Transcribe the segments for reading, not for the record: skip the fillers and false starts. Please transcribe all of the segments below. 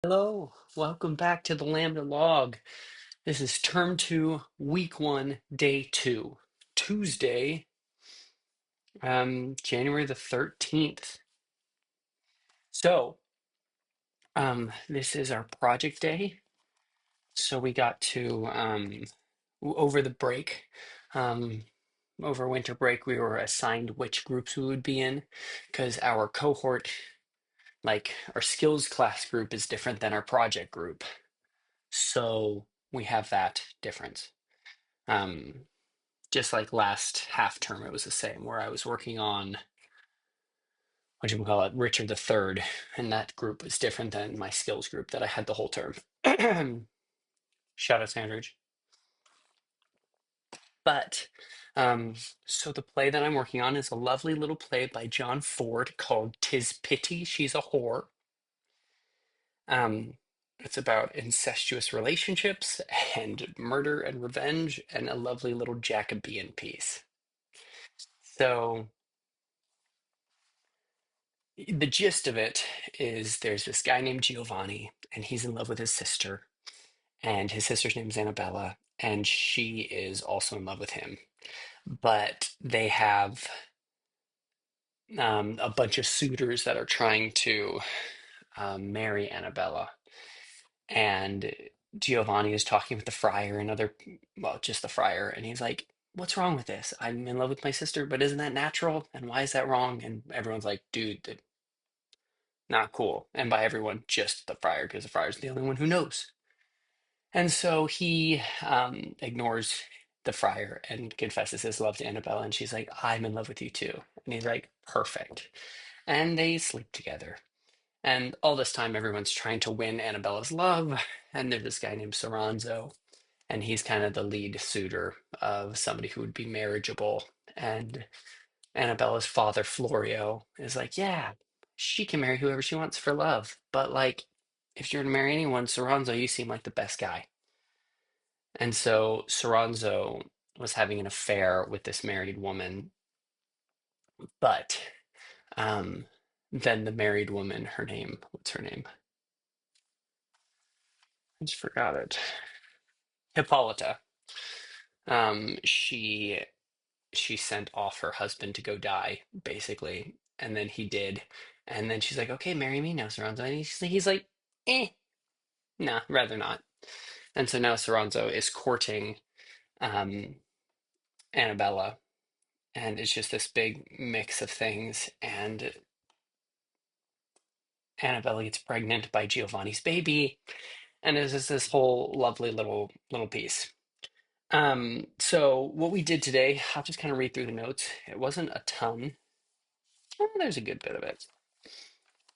Hello, welcome back to the Lambda log. This is term two, week one, day two, Tuesday, January the 13th. So, this is our project day. So we got to, over the break, um, over winter break, we were assigned which groups we would be in because our cohort, like our skills class group, is different than our project group. So we have that difference. Um, just like last half term, it was the same, where I was working on what you call it, Richard the Third, and that group was different than my skills group that I had the whole term. Shout out Sandridge. But so the play that I'm working on is a lovely little play by John Ford called "'Tis Pity She's a Whore." Um, it's about incestuous relationships and murder and revenge, and a lovely little Jacobean piece. So the gist of it is there's this guy named Giovanni, and he's in love with his sister, and his sister's name is Annabella, and she is also in love with him. But they have a bunch of suitors that are trying to marry Annabella, and Giovanni is talking with the friar and well, just the friar, and he's like, "What's wrong with this? I'm in love with my sister, but isn't that natural? And why is that wrong?" And everyone's like, "Dude, not cool." And by everyone, just the friar, because the friar's the only one who knows. And so he ignores the friar and confesses his love to Annabella. And she's like, "I'm in love with you too." And he's like, "Perfect." And they sleep together. And all this time, everyone's trying to win Annabella's love. And there's this guy named Soranzo. And he's kind of the lead suitor of somebody who would be marriageable. And Annabella's father, Florio, is like, "Yeah, she can marry whoever she wants for love. But like, if you're to marry anyone, Soranzo, you seem like the best guy." And so Soranzo was having an affair with this married woman, but um, then the married woman, what's her name? I just forgot it. Hippolyta. Um, she she sent off her husband to go die, basically, and then he did. And then she's like, "Okay, marry me now, Soranzo." And he's like, nah, rather not. And so now Soranzo is courting um, Annabella, and it's just this big mix of things. And Annabella gets pregnant by Giovanni's baby, and it's just this whole lovely little piece. So what we did today, I'll just kind of read through the notes. It wasn't a ton. There's a good bit of it,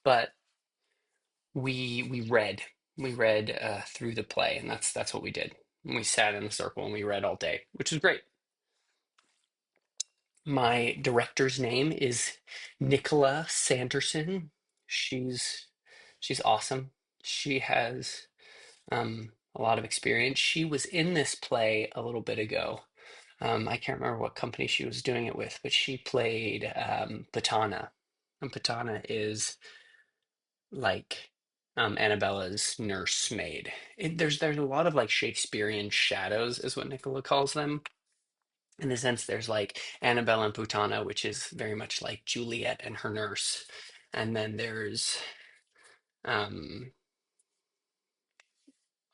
but we read through the play, and that's what we did. And we sat in a circle and we read all day, which was great. My director's name is Nicola Sanderson. She's she's awesome. She has a lot of experience. She was in this play a little bit ago. I can't remember what company she was doing it with, but she played Patana. And Patana is like Annabella's nursemaid. There's a lot of like Shakespearean shadows, is what Nicola calls them. In the sense, there's like Annabella and Putana, which is very much like Juliet and her nurse, and then there's um,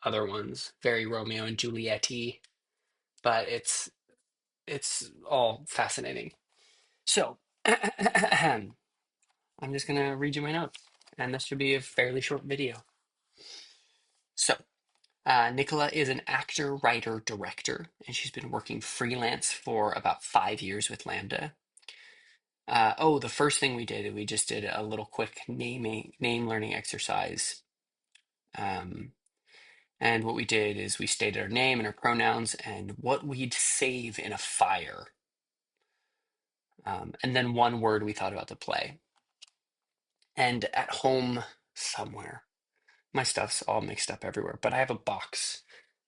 other ones, very Romeo and Juliet-y, but it's all fascinating. So I'm just gonna read you my notes, and this should be a fairly short video. So Nicola is an actor, writer, director, and she's been working freelance for about 5 years with LAMDA. Oh, the first thing we just did a little quick name learning exercise. Um, and what we did is we stated our name and our pronouns and what we'd save in a fire. And then one word we thought about to play. And at home somewhere, my stuff's all mixed up everywhere, but I have a box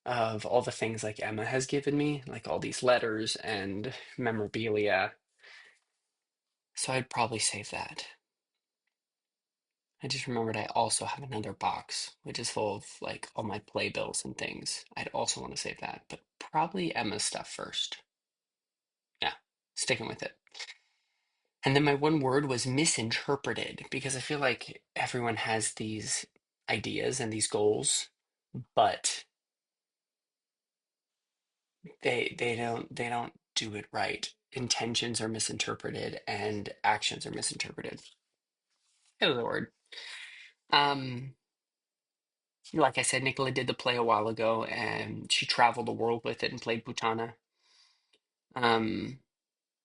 of all the things like Emma has given me, like all these letters and memorabilia. So I'd probably save that. I just remembered I also have another box, which is full of like all my playbills and things. I'd also want to save that, but probably Emma's stuff first. Yeah, sticking with it. And then my one word was misinterpreted because I feel like everyone has these ideas and these goals, but they don't do it right. Intentions are misinterpreted and actions are misinterpreted. It was a word. Um, like I said, Nicola did the play a while ago, and she traveled the world with it and played Putana. Um,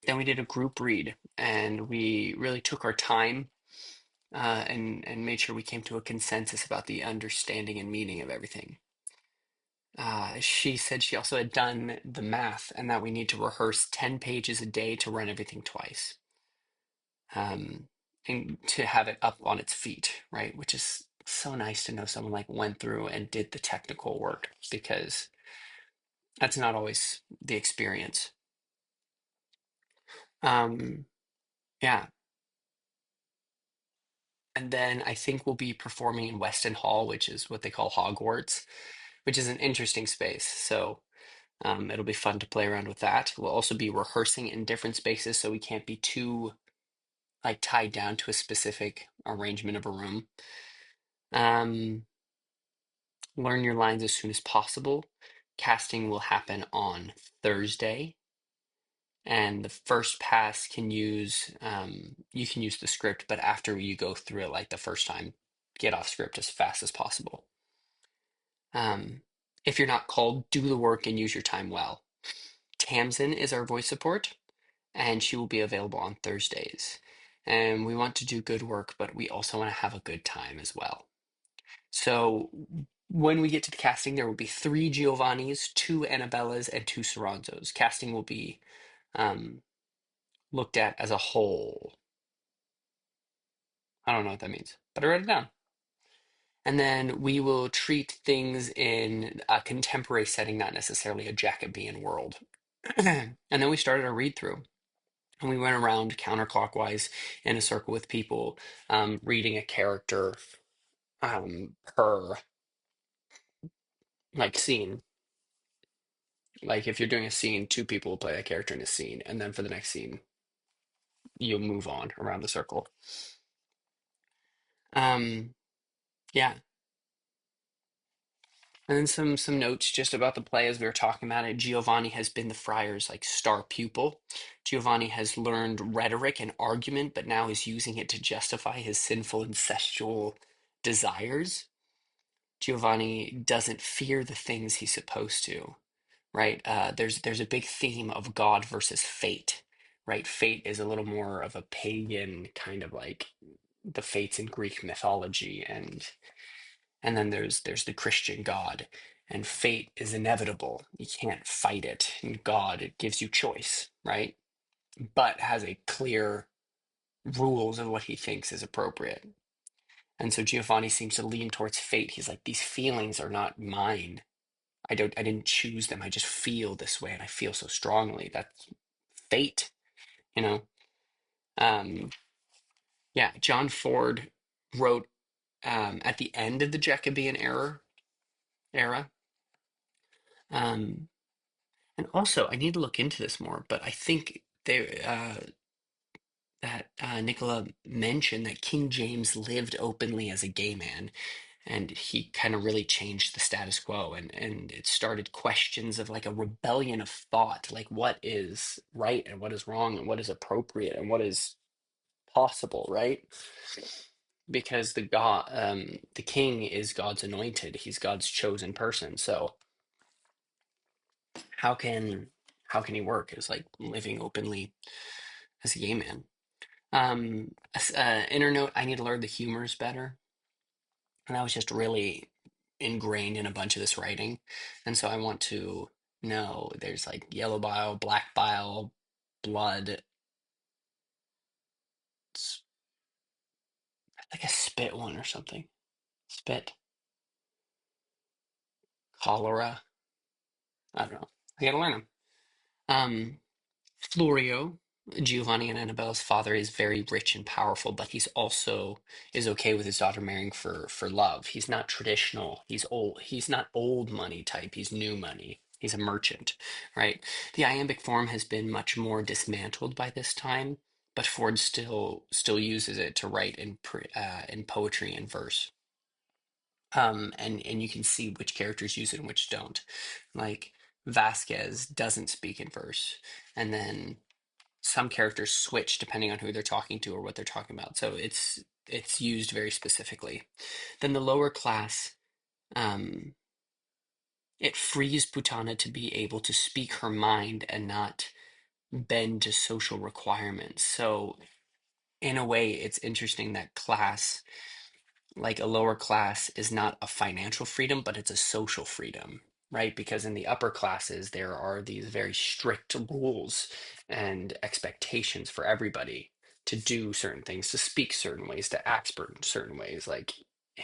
then we did a group read, and we really took our time and made sure we came to a consensus about the understanding and meaning of everything. She said she also had done the math and that we need to rehearse 10 pages a day to run everything twice, um, and to have it up on its feet, right? Which is so nice to know someone like went through and did the technical work because that's not always the experience. Um, yeah. And then I think we'll be performing in Weston Hall, which is what they call Hogwarts, which is an interesting space. So it'll be fun to play around with that. We'll also be rehearsing in different spaces, so we can't be too like tied down to a specific arrangement of a room. Um, learn your lines as soon as possible. Casting will happen on Thursday, and the first pass can use you can use the script, but after you go through it like the first time, get off script as fast as possible. Um, if you're not called, do the work and use your time well. Tamsin is our voice support, and she will be available on Thursdays. And we want to do good work, but we also want to have a good time as well. So when we get to the casting, there will be three Giovannis, two Annabellas, and two Soranzos. Casting will be um, looked at as a whole. I don't know what that means, but I wrote it down. And then we will treat things in a contemporary setting, not necessarily a Jacobean world. And then we started a read through. And we went around counterclockwise in a circle with people, reading a character per like scene. Like if you're doing a scene, two people will play that character in a scene, and then for the next scene, you'll move on around the circle. Um, yeah. And then some notes just about the play as we were talking about it. Giovanni has been the friar's like star pupil. Giovanni has learned rhetoric and argument, but now is using it to justify his sinful incestual desires. Giovanni doesn't fear the things he's supposed to, right? There's a big theme of God versus fate, right? Fate is a little more of a pagan kind of like the fates in Greek mythology, and then there's the Christian God, and fate is inevitable. You can't fight it. And God, it gives you choice, right? But has a clear rules of what he thinks is appropriate. And so Giovanni seems to lean towards fate. He's like, these feelings are not mine. I didn't choose them. I just feel this way and I feel so strongly. That's fate, you know? Um, yeah, John Ford wrote at the end of the Jacobean era. Um, and also I need to look into this more, but I think that Nicola mentioned that King James lived openly as a gay man, and he kind of really changed the status quo, and it started questions of like a rebellion of thought, like what is right and what is wrong and what is appropriate and what is possible, right? Because the king is God's anointed, he's God's chosen person. So how can how can he work as like living openly as a gay man? Inner note, I need to learn the humors better. And that was just really ingrained in a bunch of this writing. And so I want to know there's like yellow bile, black bile, blood, s- like a spit one or something. Spit, cholera. I don't know. I gotta learn them. Florio. Giovanni and Annabella's father is very rich and powerful, but he's also is okay with his daughter marrying for love. He's not traditional. He's old. He's not old money type. He's new money. He's a merchant, right? The iambic form has been much more dismantled by this time, but Ford still uses it to write in poetry and verse. And you can see which characters use it and which don't. Like Vasquez doesn't speak in verse, and then some characters switch depending on who they're talking to or what they're talking about. So it's used very specifically. Then the lower class, um, it frees Putana to be able to speak her mind and not bend to social requirements. So in a way, it's interesting that class, like a lower class, is not a financial freedom, but it's a social freedom, right? Because in the upper classes, there are these very strict rules and expectations for everybody to do certain things, to speak certain ways, to act certain ways. Like,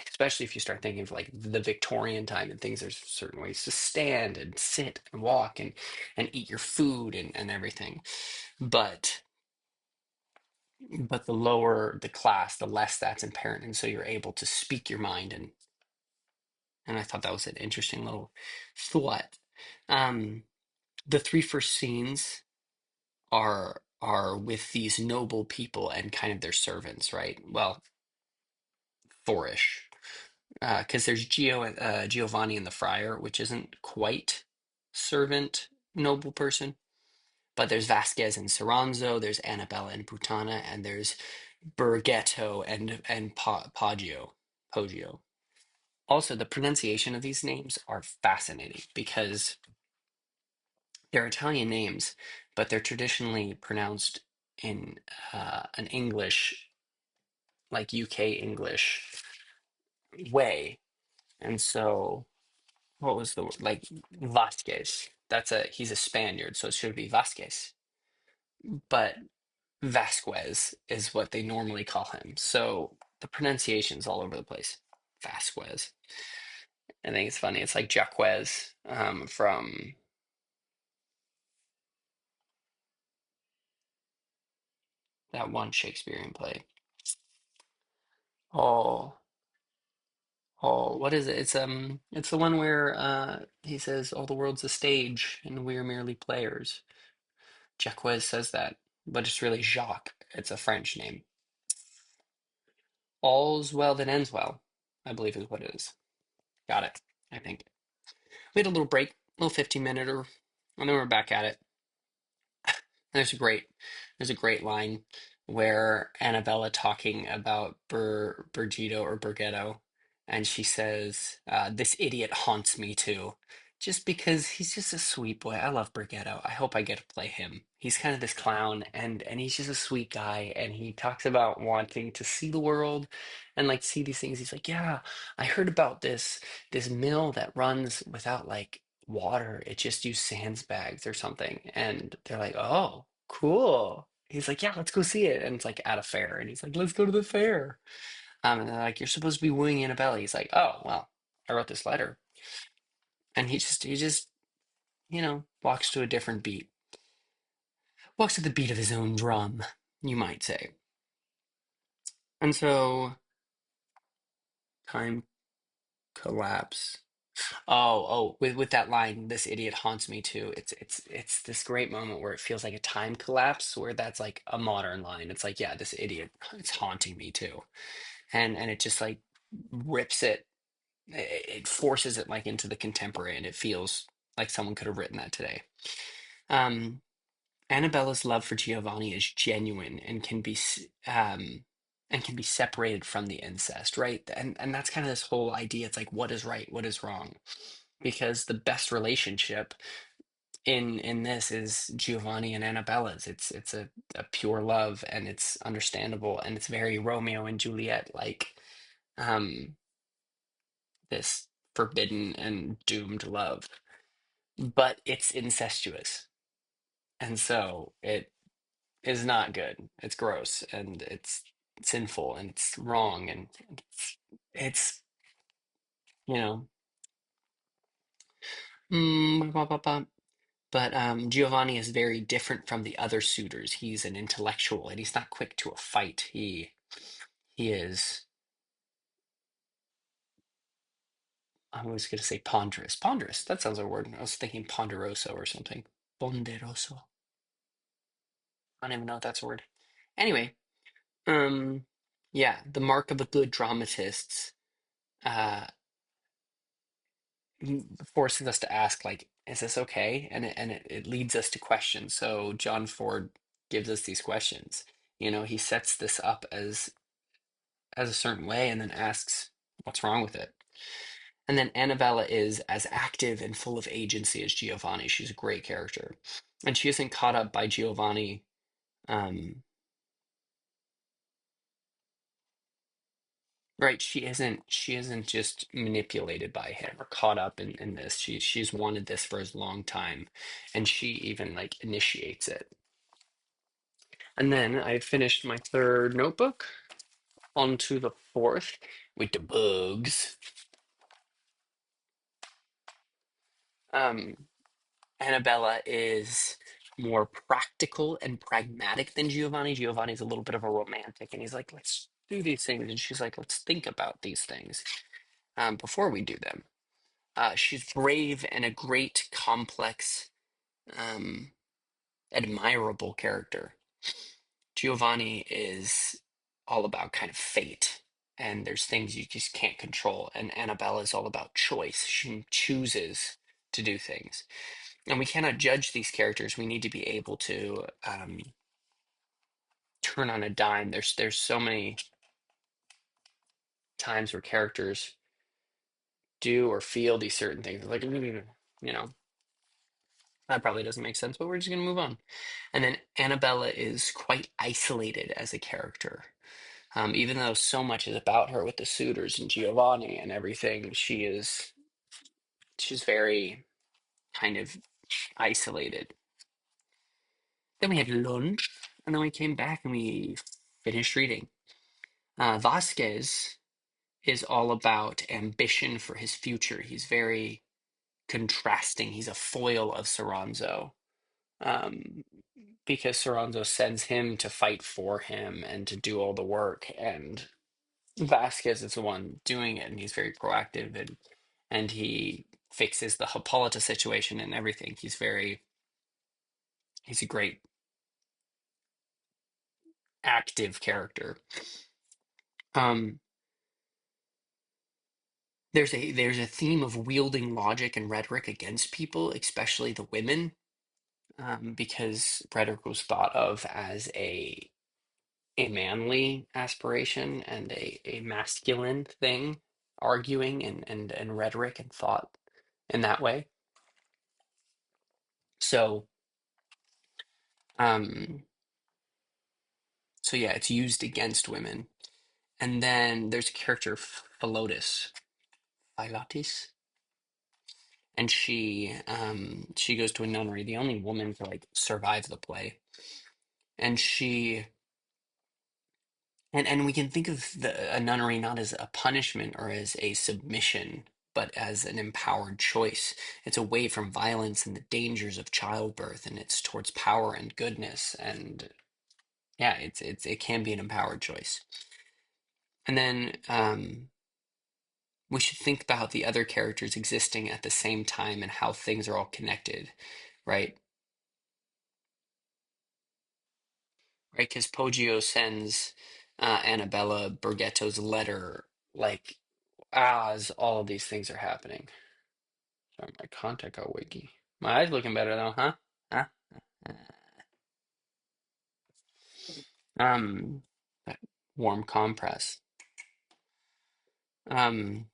especially if you start thinking of like the Victorian time and things, there's certain ways to stand and sit and walk and eat your food and everything. But but the lower the class, the less that's apparent, and so you're able to speak your mind and I thought that was an interesting little thought. Um, the three first scenes are with these noble people and kind of their servants, right? Well, fourish, because there's Giovanni and the friar, which isn't quite servant noble person, but there's Vasquez and Saranzo, there's Annabella and Putana, and there's Bergetto and Poggio. Also, the pronunciation of these names are fascinating because they're Italian names, but they're traditionally pronounced in an English, like UK English way. And so, what was the like Vasquez? He's a Spaniard, so it should be Vasquez. But Vasquez is what they normally call him. So the pronunciation's all over the place. Vasquez. I think it's funny. It's like Jaquez from that one Shakespearean play. Oh, oh, what is it? It's the one where he says, "All the world's a stage, and we are merely players." Jacques says that, but it's really Jacques. It's a French name. All's well that ends well, I believe is what it is. Got it, I think. We had a little break, a little 15 minute, and then we're back at it. There's a great line where Annabella talking about Bergito or Bergetto, and she says, "This idiot haunts me too," just because he's just a sweet boy. I love Bergetto. I hope I get to play him. He's kind of this clown, and he's just a sweet guy, and he talks about wanting to see the world and like see these things. He's like, "Yeah, I heard about this mill that runs without like." Water, it just used sandbags or something. And they're like, oh, cool. He's like, yeah, let's go see it. And it's like at a fair. And he's like, let's go to the fair. And they're like, you're supposed to be wooing Annabelle. He's like, oh, well, I wrote this letter. And he just, walks to a different beat, walks to the beat of his own drum, you might say. And so time collapse. Oh, with that line, this idiot haunts me too. It's this great moment where it feels like a time collapse, where that's like a modern line. It's like, yeah, this idiot, it's haunting me too, and it just like rips it forces it like into the contemporary, and it feels like someone could have written that today. Um, Annabella's love for Giovanni is genuine and can be separated from the incest, right? And that's kind of this whole idea. It's like, what is right, what is wrong? Because the best relationship in this is Giovanni and Annabella's. It's a pure love, and it's understandable, and it's very Romeo and Juliet like, um, this forbidden and doomed love. But it's incestuous, and so it is not good. It's gross, and it's sinful, and it's wrong, and it's you know. Ba, ba, ba, ba. But Giovanni is very different from the other suitors. He's an intellectual, and he's not quick to a fight. He is. I was going to say ponderous. Ponderous. That sounds like a word. I was thinking ponderoso or something. Ponderoso. I don't even know if that's a word. Anyway, um, yeah, the mark of a good dramatist uh forces us to ask, like, is this okay? And it leads us to questions. So John Ford gives us these questions. He sets this up as a certain way and then asks what's wrong with it. And then Annabella is as active and full of agency as Giovanni. She's a great character. And she isn't caught up by Giovanni. Right, she isn't just manipulated by him or caught up in this. She's wanted this for as long time, and she even like initiates it. And then I finished my third notebook, on to the fourth with the bugs. Um, Annabella is more practical and pragmatic than Giovanni. Giovanni's a little bit of a romantic, and he's like, let's do these things. And she's like, let's think about these things before we do them. She's brave and a great, complex, um, admirable character. Giovanni is all about kind of fate, and there's things you just can't control. And Annabella is all about choice. She chooses to do things. And we cannot judge these characters. We need to be able to turn on a dime. There's so many times where characters do or feel these certain things. Like, that probably doesn't make sense, but we're just going to move on. And then Annabella is quite isolated as a character. Even though so much is about her with the suitors and Giovanni and everything, she's very kind of isolated. Then we had lunch, and then we came back and we finished reading. Vasquez is all about ambition for his future. He's very contrasting. He's a foil of Soranzo. Um, because Soranzo sends him to fight for him and to do all the work, and Vasquez is the one doing it, and he's very proactive, and he fixes the Hippolyta situation and everything. He's a great active character. Um, there's a theme of wielding logic and rhetoric against people, especially the women, because rhetoric was thought of as a manly aspiration and a masculine thing, arguing and rhetoric and thought in that way. So, um, so yeah, it's used against women. And then there's a character, Philotis, and she goes to a nunnery, the only woman to like survive the play, and she and we can think of a nunnery not as a punishment or as a submission, but as an empowered choice. It's away from violence and the dangers of childbirth, and it's towards power and goodness. And yeah, it can be an empowered choice. And then we should think about the other characters existing at the same time and how things are all connected, right? Right, because Poggio sends Annabella Borghetto's letter, like, as all of these things are happening. Sorry, my contact got wiggy. My eyes looking better though, huh? Huh? That warm compress. Um,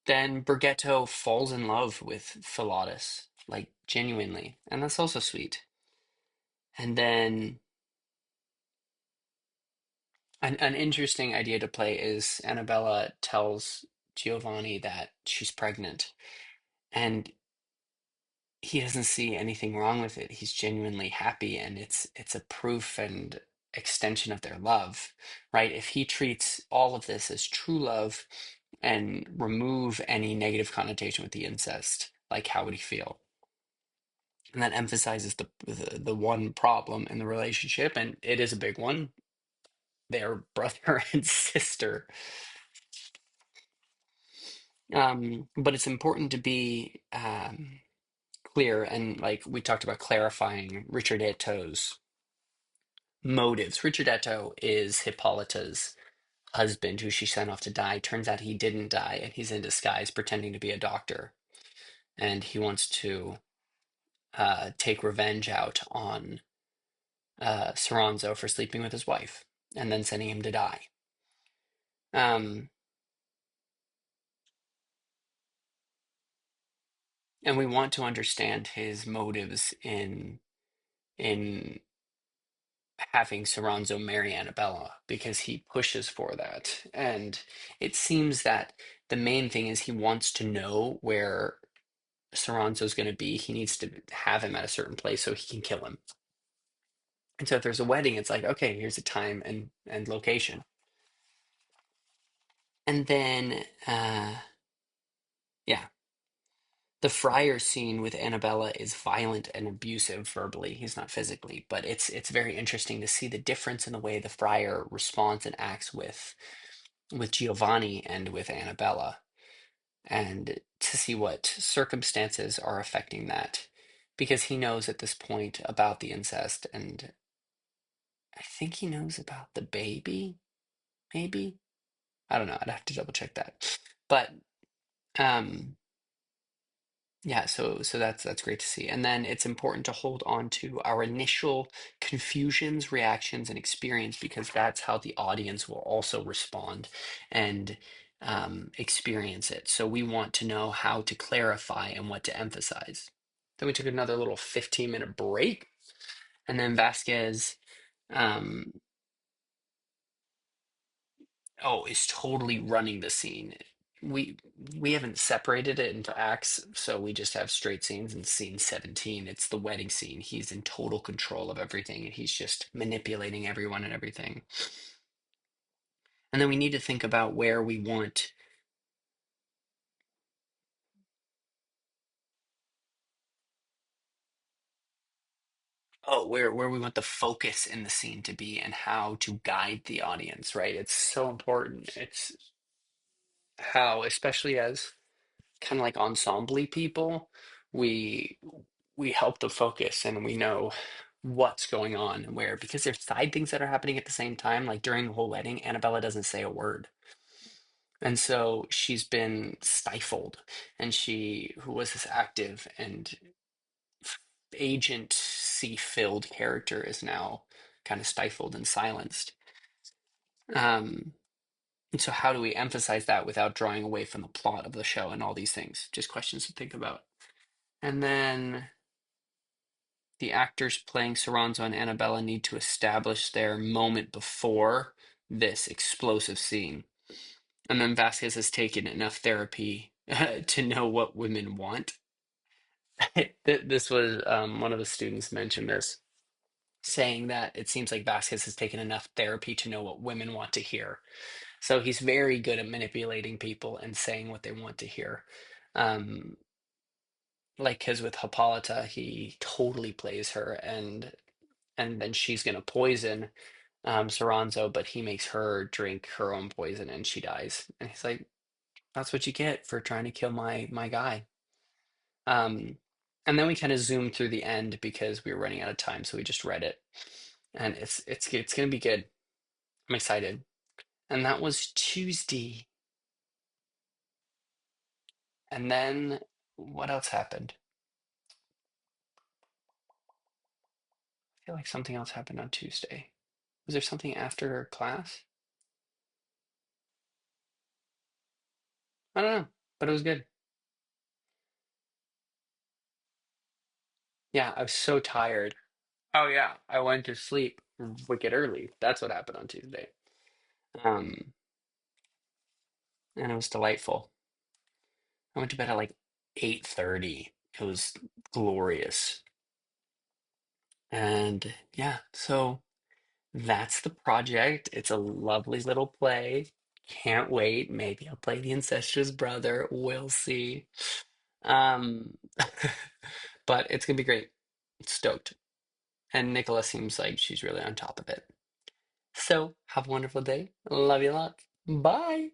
then Borghetto falls in love with Philotis, like genuinely, and that's also sweet. And then an interesting idea to play is Annabella tells Giovanni that she's pregnant, and he doesn't see anything wrong with it. He's genuinely happy, and it's a proof and extension of their love, right? If he treats all of this as true love and remove any negative connotation with the incest, like how would he feel? And that emphasizes the one problem in the relationship, and it is a big one. They're brother and sister. But it's important to be clear, and like we talked about clarifying Richard Eto's motives. Richard Eto is Hippolyta's husband who she sent off to die. Turns out he didn't die, and he's in disguise pretending to be a doctor. And he wants to take revenge out on Soranzo for sleeping with his wife and then sending him to die. Um, and we want to understand his motives in having Soranzo marry Annabella because he pushes for that. And it seems that the main thing is he wants to know where Soranzo's going to be. He needs to have him at a certain place so he can kill him. And so if there's a wedding, it's like, okay, here's a time and location. And then, yeah, the friar scene with Annabella is violent and abusive verbally. He's not physically, but it's very interesting to see the difference in the way the friar responds and acts with Giovanni and with Annabella, and to see what circumstances are affecting that, because he knows at this point about the incest, and I think he knows about the baby, maybe. I don't know. I'd have to double check that. But um yeah, so that's great to see. And then it's important to hold on to our initial confusions, reactions, and experience because that's how the audience will also respond and experience it. So we want to know how to clarify and what to emphasize. Then we took another little 15-minute break, and then Vasquez um, oh, is totally running the scene. We we haven't separated it into acts, so we just have straight scenes. In scene 17, it's the wedding scene. He's in total control of everything, and he's just manipulating everyone and everything. And then we need to think about where we want, where we want the focus in the scene to be and how to guide the audience, right? It's so important. It's how, especially as kind of like ensemble people, we we help the focus and we know what's going on and where, because there's side things that are happening at the same time. Like during the whole wedding, Annabella doesn't say a word. And so she's been stifled, and she, who was this active and agency filled character, is now kind of stifled and silenced. Um, and so, how do we emphasize that without drawing away from the plot of the show and all these things? Just questions to think about. And then the actors playing Soranzo and Annabella need to establish their moment before this explosive scene. And then Vasquez has taken enough therapy to know what women want. This was one of the students mentioned this, saying that it seems like Vasquez has taken enough therapy to know what women want to hear. So he's very good at manipulating people and saying what they want to hear. Um, like, because with Hippolyta, he totally plays her, and then she's gonna poison Soranzo, but he makes her drink her own poison and she dies. And he's like, "That's what you get for trying to kill my guy." Um, and then we kind of zoom through the end because we were running out of time, so we just read it, and it's gonna be good. I'm excited. And that was Tuesday. And then what else happened? I feel like something else happened on Tuesday. Was there something after class? I don't know, but it was good. Yeah, I was so tired. Oh yeah, I went to sleep wicked early. That's what happened on Tuesday. Um, and it was delightful. I went to bed at like 8:30. It was glorious. And yeah, so that's the project. It's a lovely little play. Can't wait. Maybe I'll play the incestuous brother. We'll see. Um, but it's gonna be great. Stoked. And Nicola seems like she's really on top of it. So have a wonderful day. Love you a lot. Bye.